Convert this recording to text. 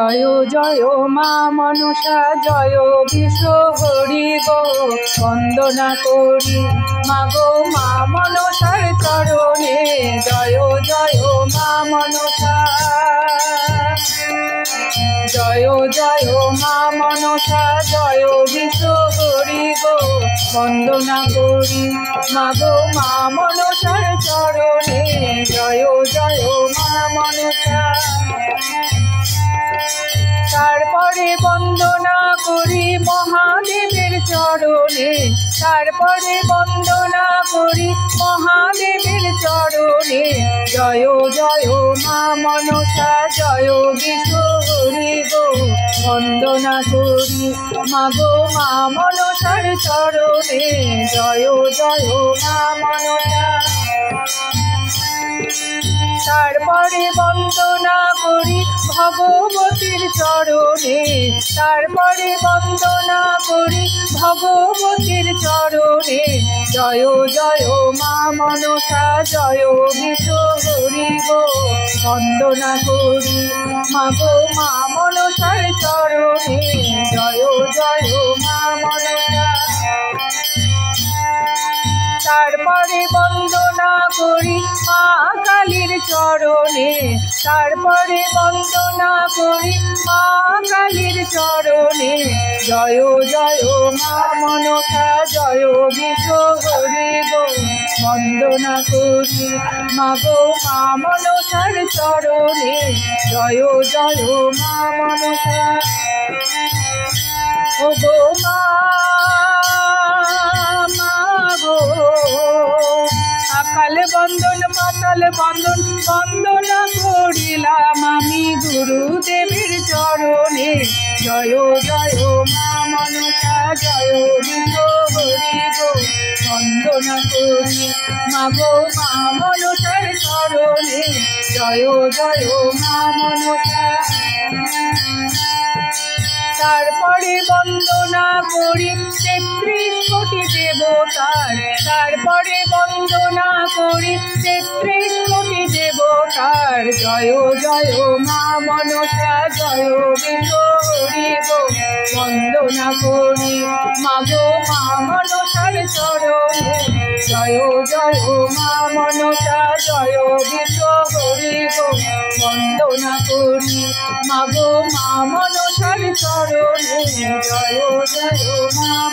জয় জয় মা মনসা জয় বিশ্ব হরি গো বন্দনা করি মাগো মা মনসার চরণে জয় জয় মা মনসা জয় জয় মা মনসা জয় বিশ্ব হরি গো বন্দনা করি মাগো মা মনসার চরণে জয় জয় মা মনসা তারপরে বন্দনা করি মহাদেবের চরণে তারপরে বন্দনা করি মহাদেবের চরণে জয় জয় মা মনসা জয় বিশ্ব হরি গো বন্দনা করি মাগো মা মনসার চরণে জয় জয় মা মনসা তারপরে বন্দনা করি ভগবতীর চরণে তারপরে বন্দনা করি ভগবতীর চরণে জয় জয় মা মনসা জয় বিশ্ব হরি গো বন্দনা করি মাগো মা মনসার চরণে জয় জয় মা মনসা তারপরে বন্দনা করি মা কালীর চরণে তারপরে বন্দনা করি মা কালীর চরণে জয় জয় মা মনসা জয় বিশ্ব হরি গো বন্দনা করি মাগো মা মনসার চরণে জয় জয় মা মনসা ও গো মা আকাল বন্দন পাতাল বন্দন বন্দনা করিলাম আমি গুরুদেবের চরণে জয় জয় মা মনসা জয় বিশ্ব হরি গো বন্দনা করি মাগো মা মনসার চরণে জয় জয় মা মনসা তারপরে বন্দনা করি ৩৩ কোটি দেবতার তারপরে বন্দনা করি ৩৩ কোটি দেবতার জয় জয় মা মনসা জয় বিশ্ব হরি গো বন্দনা করি মাগো মা মনসার চরণে জয় জয় মা মনসা জয় বিশ্ব হরি গো বন্দনা করি মাগো মা মনসার চরণে জয় জয় মা